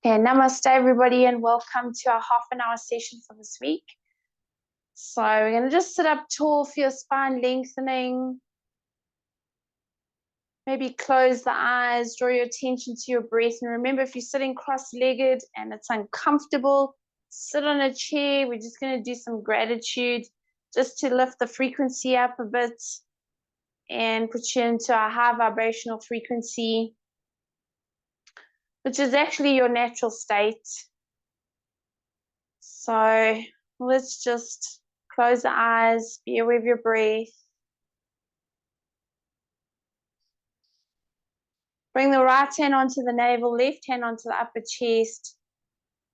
Okay, namaste everybody and welcome to our half an hour session for this week. So we're going to just sit up tall for your spine lengthening. Maybe close the eyes, draw your attention to your breath. And remember, if you're sitting cross-legged and it's uncomfortable, sit on a chair. We're just going to do some gratitude just to lift the frequency up a bit and put you into a high vibrational frequency, which is actually your natural state. So let's just close the eyes, be aware of your breath. Bring the right hand onto the navel, left hand onto the upper chest,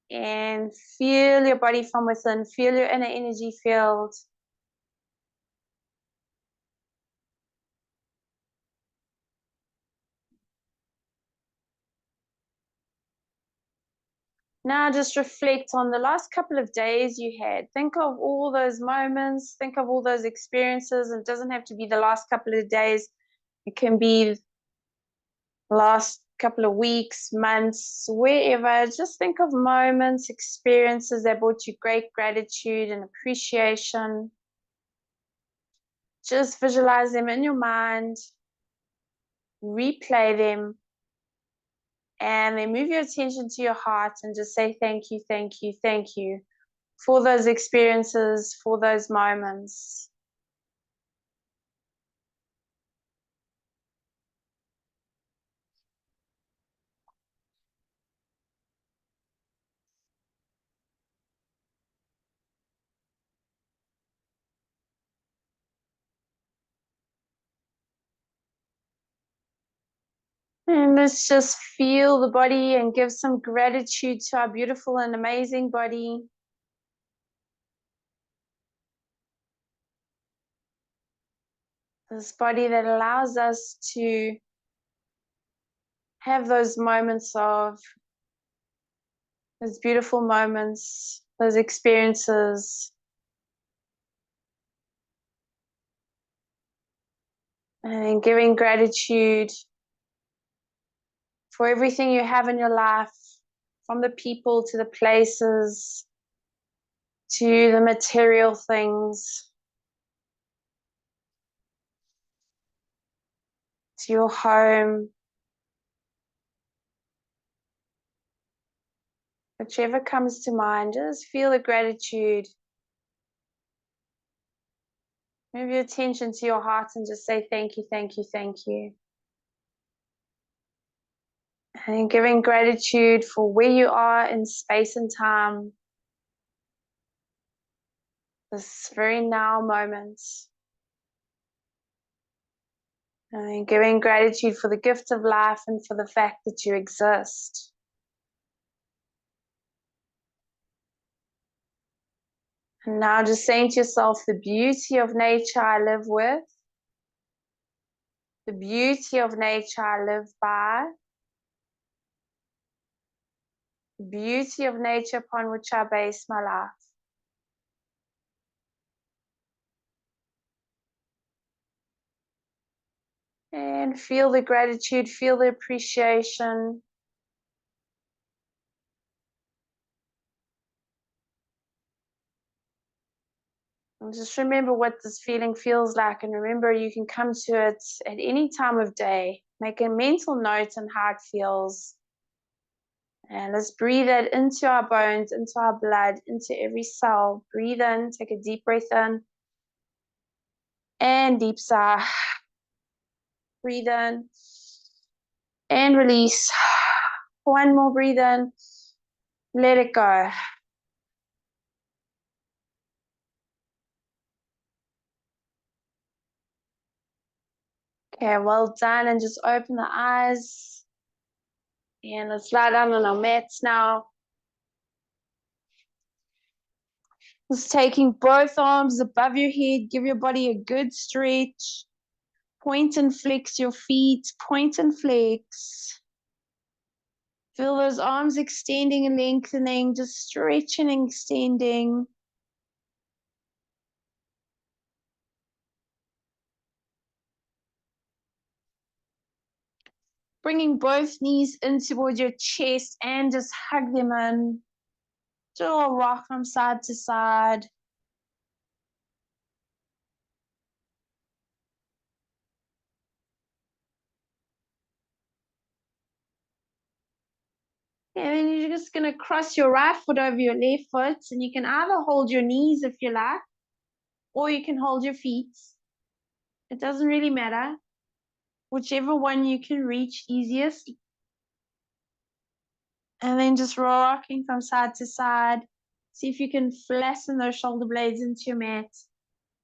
and feel your body from within. Feel your inner energy field. Now just reflect on the last couple of days you had. Think of all those moments, think of all those experiences. It doesn't have to be the last couple of days. It can be the last couple of weeks, months, wherever. Just think of moments, experiences that brought you great gratitude and appreciation. Just visualize them in your mind, replay them, and then move your attention to your heart and just say thank you, thank you, thank you for those experiences, for those moments. And let's just feel the body and give some gratitude to our beautiful and amazing body. This body that allows us to have those moments of those beautiful moments, those experiences. And giving gratitude for everything you have in your life, from the people to the places, to the material things, to your home, whichever comes to mind. Just feel the gratitude. Move your attention to your heart and just say thank you, thank you, thank you. And giving gratitude for where you are in space and time, this very now moment. And giving gratitude for the gift of life and for the fact that you exist. And now just saying to yourself, the beauty of nature I live with, the beauty of nature I live by, the beauty of nature upon which I base my life. And feel the gratitude, feel the appreciation. And just remember what this feeling feels like. And remember, you can come to it at any time of day. Make a mental note on how it feels. And let's breathe it into our bones, into our blood, into every cell. Breathe in, take a deep breath in. And deep sigh. Breathe in. And release. One more breathe in. Let it go. Okay, well done. And just open the eyes. And let's lie down on our mats now. Just taking both arms above your head. Give your body a good stretch. Point and flex your feet. Point and flex. Feel those arms extending and lengthening. Just stretching and extending. Bringing both knees in towards your chest and just hug them in. Do a little rock from side to side. And then you're just going to cross your right foot over your left foot, and you can either hold your knees if you like, or you can hold your feet. It doesn't really matter. Whichever one you can reach easiest. And then just rocking from side to side. See if you can flatten those shoulder blades into your mat.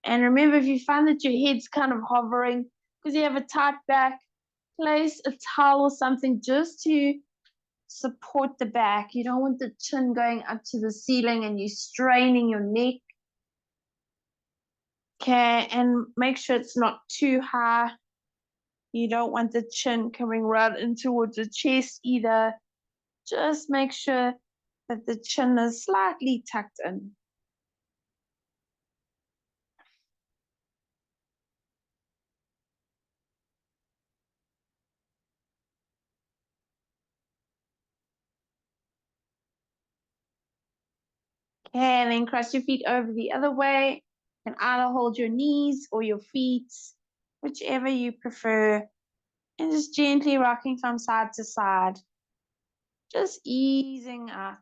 And remember, if you find that your head's kind of hovering because you have a tight back, place a towel or something just to support the back. You don't want the chin going up to the ceiling and you straining your neck. Okay, and make sure it's not too high. You don't want the chin coming right in towards the chest either. Just make sure that the chin is slightly tucked in. Okay, and then cross your feet over the other way. You can either hold your knees or your feet, whichever you prefer. And just gently rocking from side to side. Just easing out.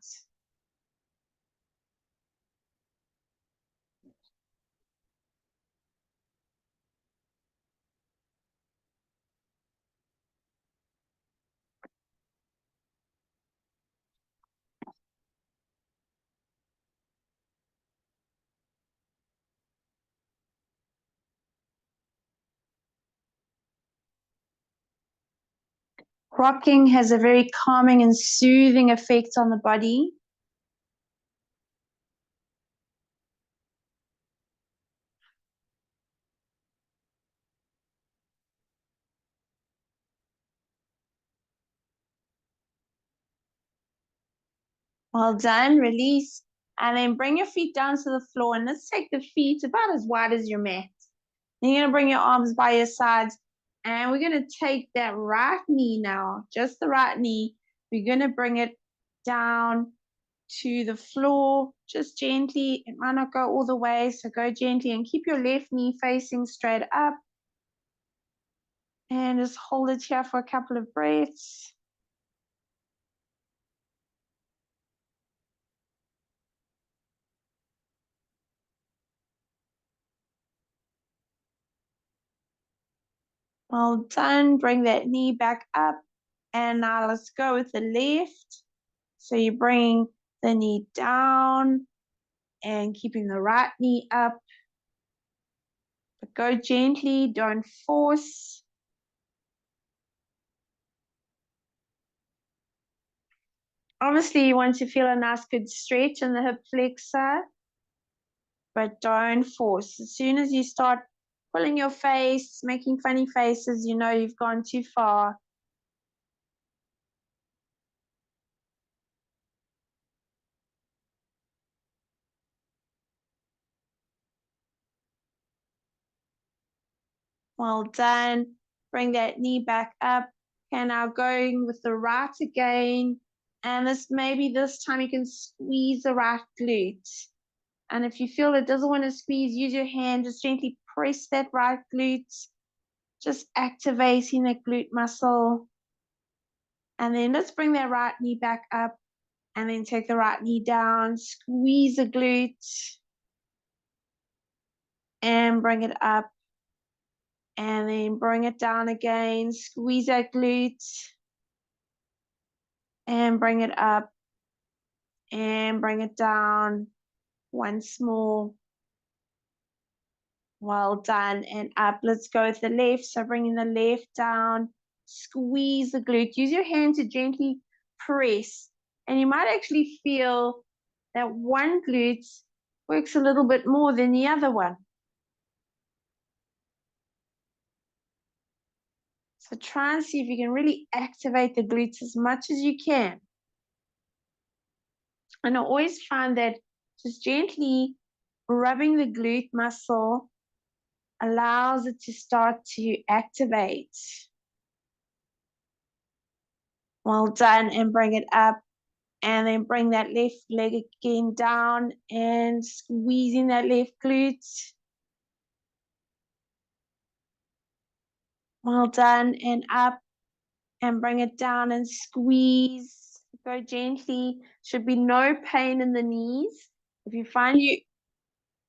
Rocking has a very calming and soothing effect on the body. Well done, release. And then bring your feet down to the floor. And let's take the feet about as wide as your mat. Then you're going to bring your arms by your sides. And we're going to take that right knee now, just the right knee. We're going to bring it down to the floor, just gently. It might not go all the way, so go gently and keep your left knee facing straight up. And just hold it here for a couple of breaths. Well done. Bring that knee back up. And now let's go with the left. So you bring the knee down and keeping the right knee up. But go gently, don't force. Obviously, you want to feel a nice good stretch in the hip flexor, but don't force. As soon as you start pulling your face, making funny faces, you know you've gone too far. Well done. Bring that knee back up. Okay, now going with the right again. And maybe this time you can squeeze the right glute. And if you feel it doesn't want to squeeze, use your hand, just gently press that right glute, just activating the glute muscle. And then let's bring that right knee back up and then take the right knee down, squeeze the glute and bring it up. And then bring it down again, squeeze that glute and bring it up and bring it down once more. Well done, and up. Let's go with the left. So bringing the left down, squeeze the glute. Use your hand to gently press. And you might actually feel that one glute works a little bit more than the other one. So try and see if you can really activate the glutes as much as you can. And I always find that just gently rubbing the glute muscle allows it to start to activate. Well done, and bring it up. And then bring that left leg again down and squeezing that left glute. Well done, and up, and bring it down and squeeze. Go gently. Should be no pain in the knees. If you find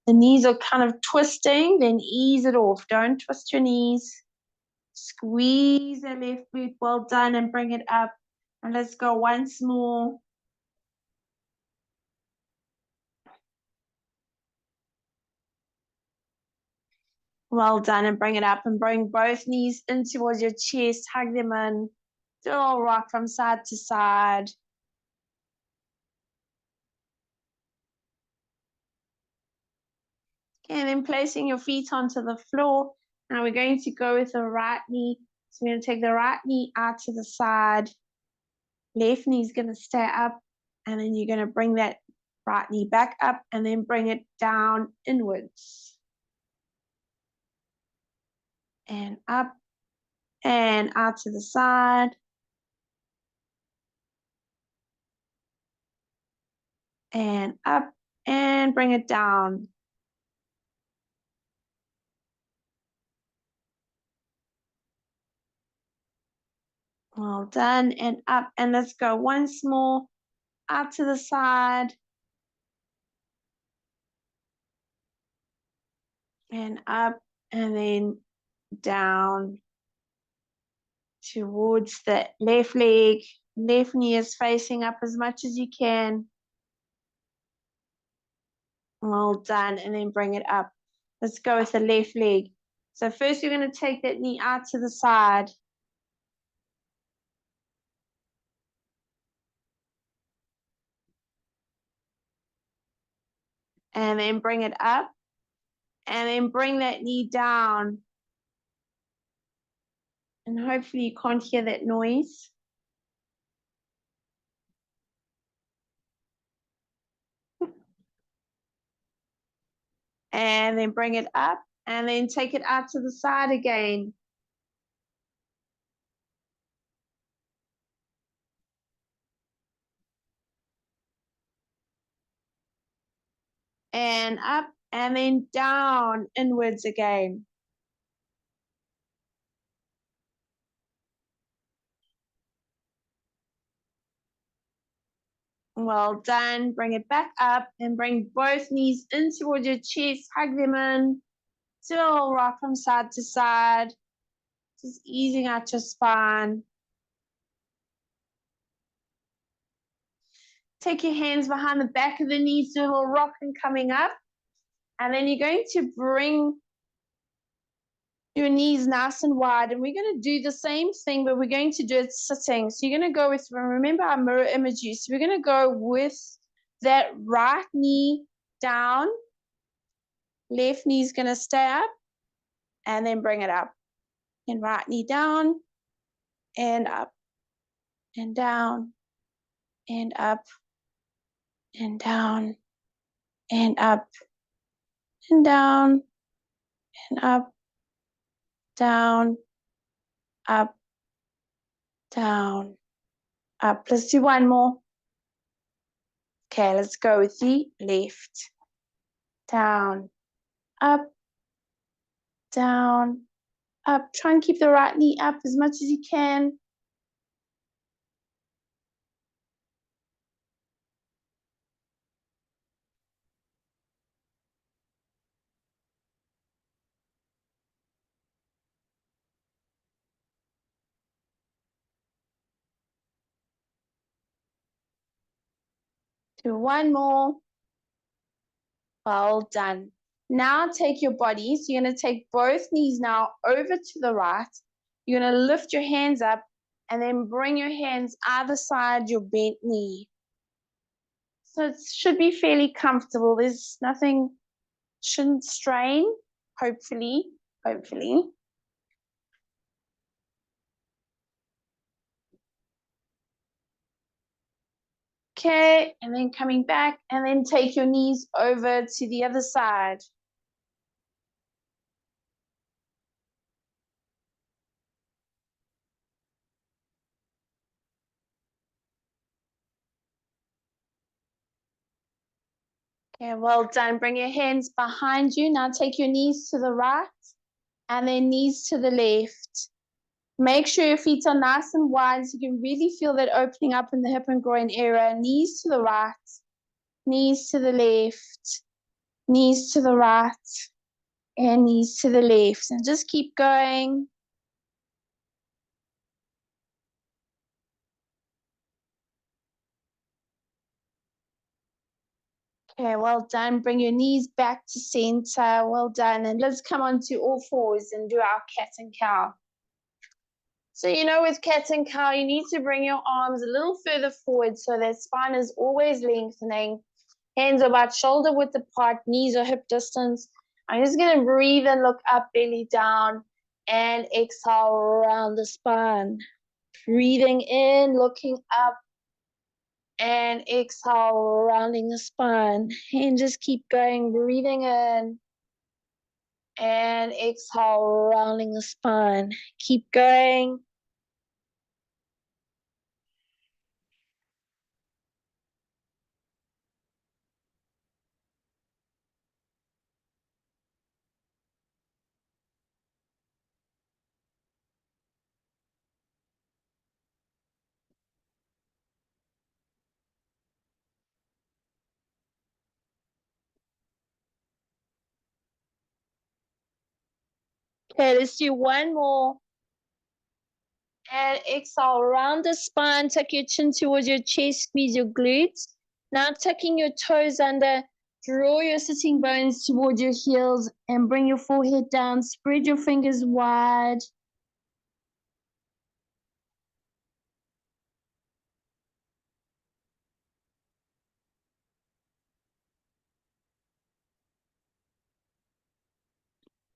the knees are kind of twisting, then ease it off. Don't twist your knees. Squeeze the left glute. Well done, and bring it up. And let's go once more. Well done, and bring it up, and bring both knees in towards your chest. Hug them in. Do a little rock from side to side. Okay, and then placing your feet onto the floor. Now we're going to go with the right knee. So we're going to take the right knee out to the side. Left knee is going to stay up. And then you're going to bring that right knee back up and then bring it down inwards. And up and out to the side. And up and bring it down. Well done, and up, and let's go once more, out to the side, and up, and then down towards the left leg. Left knee is facing up as much as you can. Well done, and then bring it up. Let's go with the left leg. So first you're going to take that knee out to the side. And then bring it up. And then bring that knee down. And hopefully you can't hear that noise. And then bring it up. And then take it out to the side again. And up, and then down, inwards again. Well done. Bring it back up and bring both knees in towards your chest. Hug them in. Do a little rock from side to side. Just easing out your spine. Take your hands behind the back of the knees. Do a little rocking coming up. And then you're going to bring your knees nice and wide. And we're going to do the same thing, but we're going to do it sitting. So you're going to go with, remember our mirror images. So we're going to go with that right knee down. Left knee is going to stay up. And then bring it up. And right knee down. And up. And down. And up. And down. And up. And down. And up. Down. Up. Down. Up. Let's do one more. Okay, let's go with the left. Down. Up. Down. Up. Try and keep the right knee up as much as you can. Do one more. Well done. Now take your body. So you're going to take both knees now over to the right. You're going to lift your hands up and then bring your hands either side your bent knee. So it should be fairly comfortable. There's nothing, shouldn't strain, hopefully. Okay, and then coming back, and then take your knees over to the other side. Okay, well done. Bring your hands behind you. Now take your knees to the right and then knees to the left. Make sure your feet are nice and wide so you can really feel that opening up in the hip and groin area. Knees to the right, knees to the left, knees to the right, and knees to the left. And just keep going. Okay, well done. Bring your knees back to center. Well done. And let's come on to all fours and do our cat and cow. So, with cat and cow, you need to bring your arms a little further forward so that spine is always lengthening. Hands are about shoulder width apart, knees are hip distance. I'm just going to breathe and look up, belly down, and exhale around the spine. Breathing in, looking up, and exhale, rounding the spine. And just keep going, breathing in, and exhale, rounding the spine. Keep going. Okay, let's do one more. And exhale, round the spine, tuck your chin towards your chest, squeeze your glutes. Now tucking your toes under, draw your sitting bones towards your heels and bring your forehead down. Spread your fingers wide.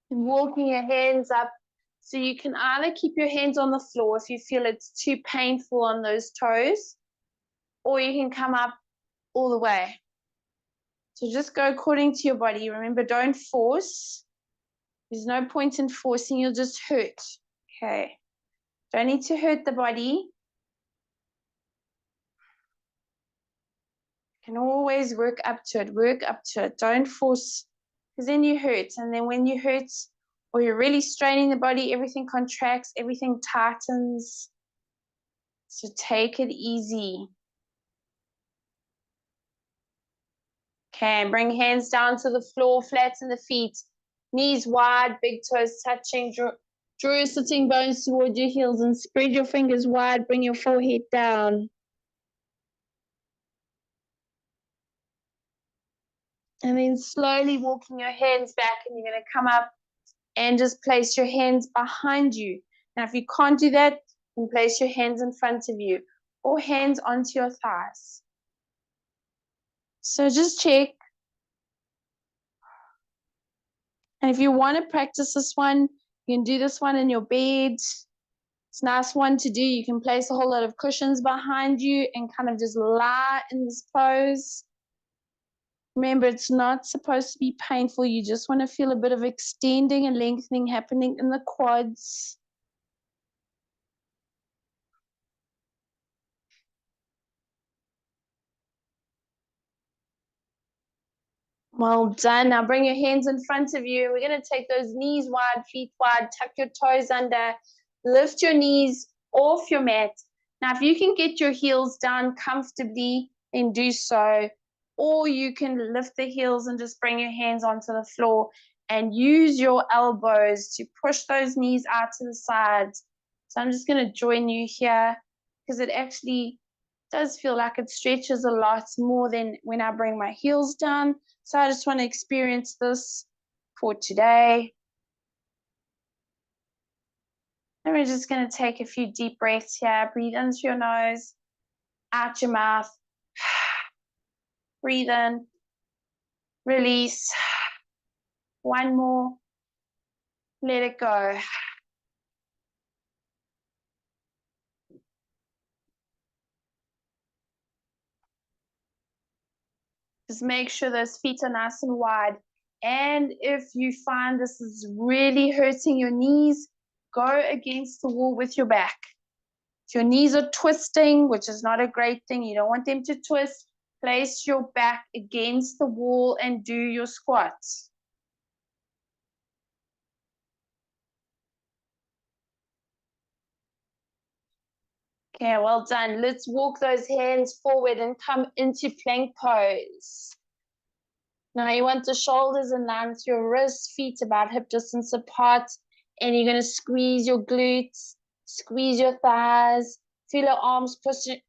And walking your hands up. So you can either keep your hands on the floor if you feel it's too painful on those toes, or you can come up all the way. So just go according to your body. Remember, don't force. There's no point in forcing, you'll just hurt. Okay. Don't need to hurt the body. You can always work up to it. Don't force, because then you hurt. And then when you hurt or you're really straining the body, everything contracts, everything tightens. So take it easy. Okay, bring hands down to the floor, flatten the feet, knees wide, big toes touching. Draw your sitting bones towards your heels and spread your fingers wide. Bring your forehead down. And then slowly walking your hands back, and you're going to come up and just place your hands behind you. Now, if you can't do that, then place your hands in front of you or hands onto your thighs. So just check. And if you want to practice this one, you can do this one in your bed. It's a nice one to do. You can place a whole lot of cushions behind you and kind of just lie in this pose. Remember, it's not supposed to be painful. You just want to feel a bit of extending and lengthening happening in the quads. Well done. Now bring your hands in front of you. We're going to take those knees wide, feet wide, tuck your toes under, lift your knees off your mat. Now, if you can get your heels down comfortably, then do so. Or you can lift the heels and just bring your hands onto the floor and use your elbows to push those knees out to the sides. So I'm just going to join you here because it actually does feel like it stretches a lot more than when I bring my heels down. So I just want to experience this for today. And we're just going to take a few deep breaths here. Breathe in through your nose, out your mouth. Breathe in, release. One more. Let it go. Just make sure those feet are nice and wide. And if you find this is really hurting your knees, go against the wall with your back. If your knees are twisting, which is not a great thing, you don't want them to twist, Place your back against the wall and do your squats. Okay, well done. Let's walk those hands forward and come into plank pose. Now you want the shoulders in line with your wrists, feet about hip distance apart, and you're going to squeeze your glutes, squeeze your thighs, feel your arms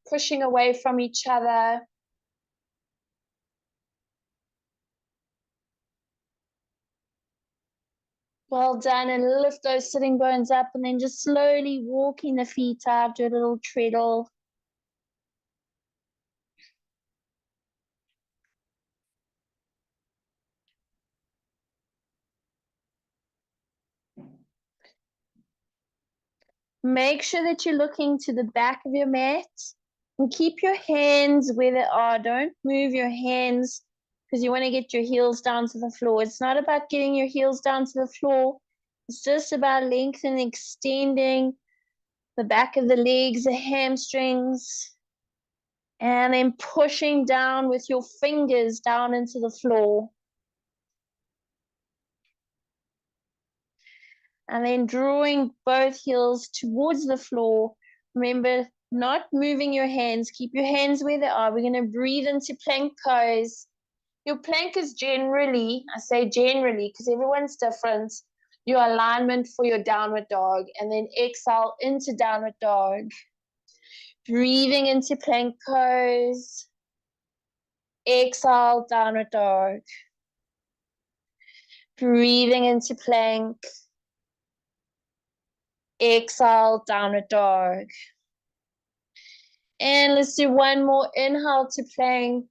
pushing away from each other. Well done, and lift those sitting bones up, and then just slowly walking the feet up, do a little treadle. Make sure that you're looking to the back of your mat and keep your hands where they are. Don't move your hands because you want to get your heels down to the floor. It's not about getting your heels down to the floor. It's just about lengthening, extending the back of the legs, the hamstrings, and then pushing down with your fingers down into the floor. And then drawing both heels towards the floor. Remember, not moving your hands. Keep your hands where they are. We're going to breathe into plank pose. Your plank is generally, I say generally because everyone's different, your alignment for your downward dog. And then exhale into downward dog. Breathing into plank pose. Exhale, downward dog. Breathing into plank. Exhale, downward dog. And let's do one more. Inhale to plank.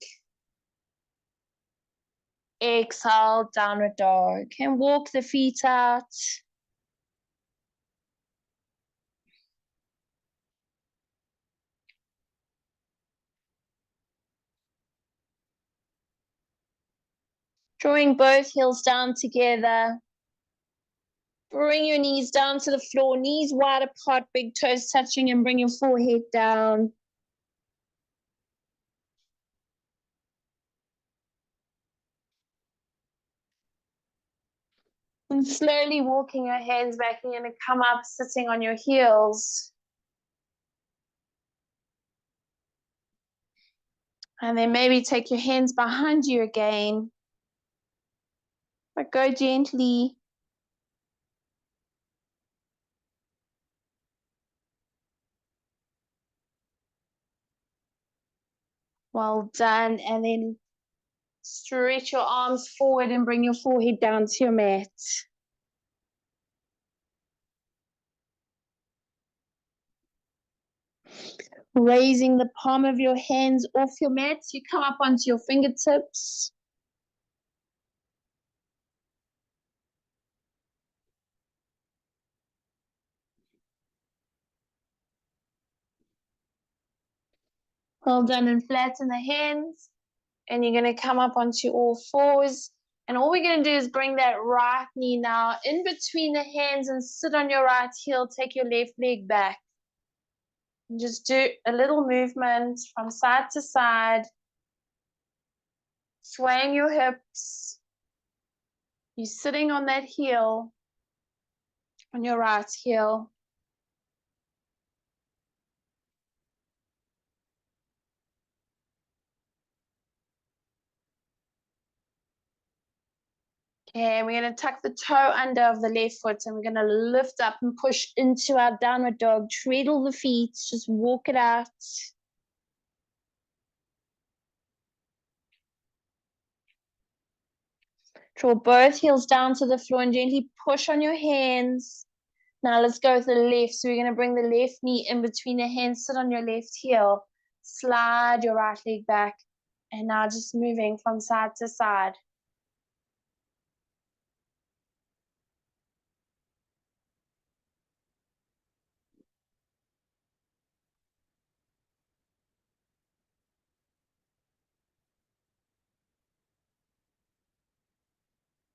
Exhale, downward dog. And walk the feet out. Drawing both heels down together. Bring your knees down to the floor. Knees wide apart, big toes touching, and bring your forehead down. And slowly walking your hands back, you're going to come up sitting on your heels. And then maybe take your hands behind you again. But go gently. Well done. And then stretch your arms forward and bring your forehead down to your mat. Raising the palm of your hands off your mat, you come up onto your fingertips. Well done, and flatten the hands. And you're going to come up onto all fours. And all we're going to do is bring that right knee now in between the hands and sit on your right heel. Take your left leg back. And just do a little movement from side to side. Swaying your hips. You're sitting on that heel, on your right heel. Okay, we're going to tuck the toe under of the left foot and we're going to lift up and push into our downward dog. Treadle the feet, just walk it out. Draw both heels down to the floor and gently push on your hands. Now let's go with the left. So we're going to bring the left knee in between the hands, sit on your left heel, slide your right leg back, and now just moving from side to side.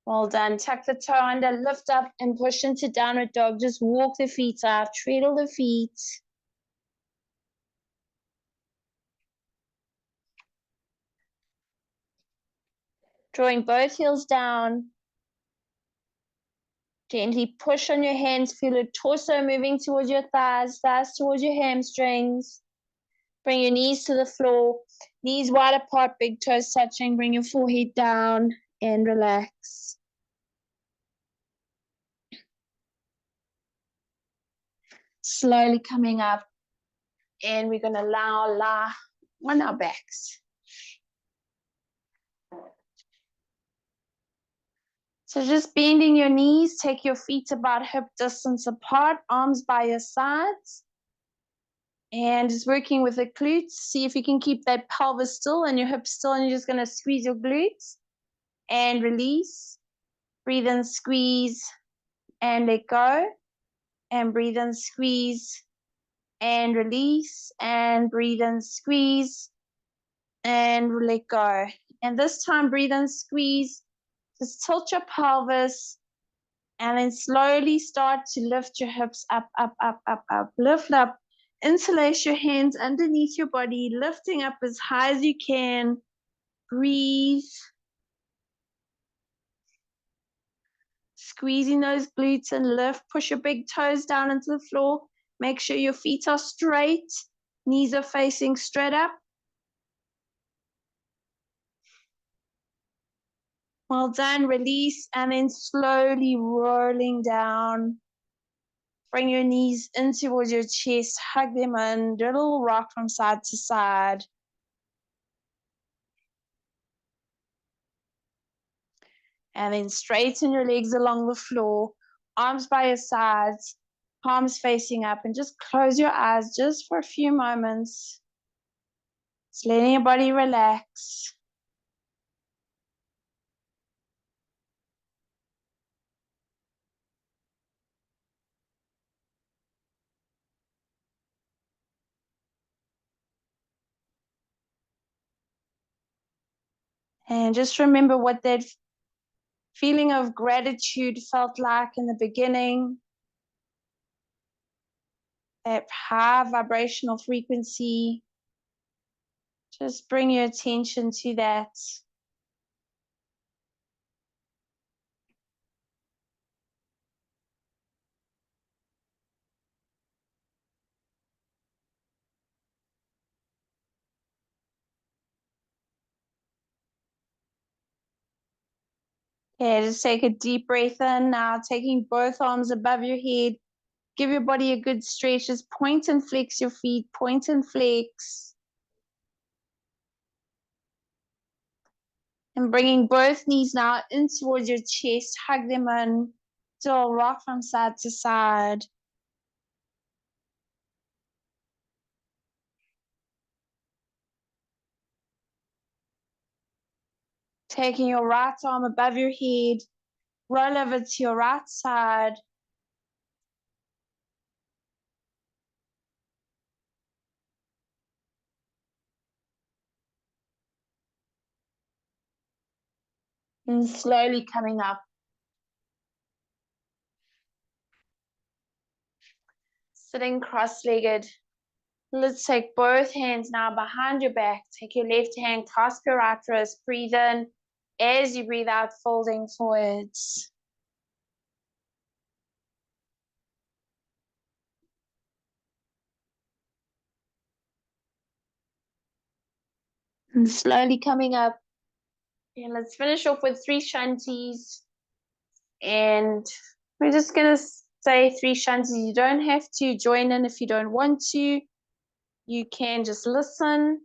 Well done. Tuck the toe under, lift up and push into downward dog. Just walk the feet out, treadle the feet. Drawing both heels down. Gently push on your hands, feel your torso moving towards your thighs, thighs towards your hamstrings. Bring your knees to the floor, knees wide apart, big toes touching. Bring your forehead down and relax. Slowly coming up, and we're going to lie on our backs. So just bending your knees, take your feet about hip distance apart, arms by your sides. And just working with the glutes. See if you can keep that pelvis still and your hips still, and you're just going to squeeze your glutes and release. Breathe in, squeeze, and let go. And breathe in, squeeze, and release. And breathe in, squeeze, and let go. And this time, breathe in, squeeze. Just tilt your pelvis. And then slowly start to lift your hips up, up, up, up, up. Lift up. Interlace your hands underneath your body, lifting up as high as you can. Breathe. Squeezing those glutes and lift. Push your big toes down into the floor. Make sure your feet are straight. Knees are facing straight up. Well done. Release and then slowly rolling down. Bring your knees in towards your chest. Hug them in. Do a little rock from side to side. And then straighten your legs along the floor. Arms by your sides. Palms facing up. And just close your eyes just for a few moments. Just letting your body relax. And just remember what that feeling of gratitude felt like in the beginning. That high vibrational frequency. Just bring your attention to that. Okay, just take a deep breath in now, taking both arms above your head. Give your body a good stretch. Just point and flex your feet. Point and flex. And bringing both knees now in towards your chest. Hug them in. Do a rock from side to side. Taking your right arm above your head. Roll over to your right side. And slowly coming up. Sitting cross-legged. Let's take both hands now behind your back. Take your left hand, clasp your right wrist. Breathe in. As you breathe out, folding forwards. And slowly coming up. And let's finish off with 3 shanties. And we're just going to say 3 shanties. You don't have to join in if you don't want to. You can just listen.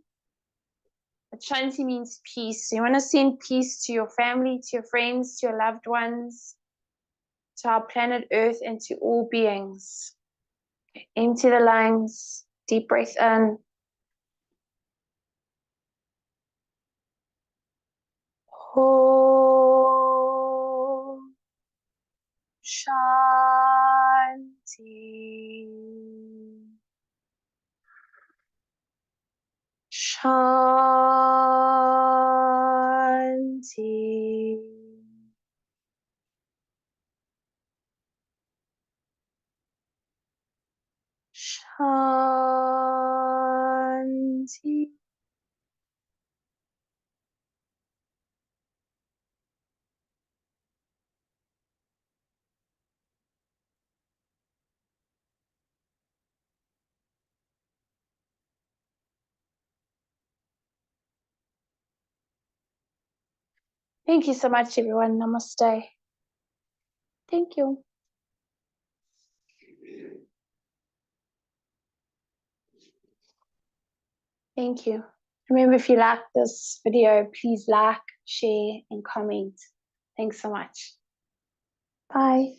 But shanti means peace. So you want to send peace to your family, to your friends, to your loved ones, to our planet Earth, and to all beings. Empty the lungs. Deep breath in. Om Shanti. Shanti. Shanti. Thank you so much, everyone. Namaste. Thank you. Thank you. Remember, if you like this video, please like, share, and comment. Thanks so much. Bye.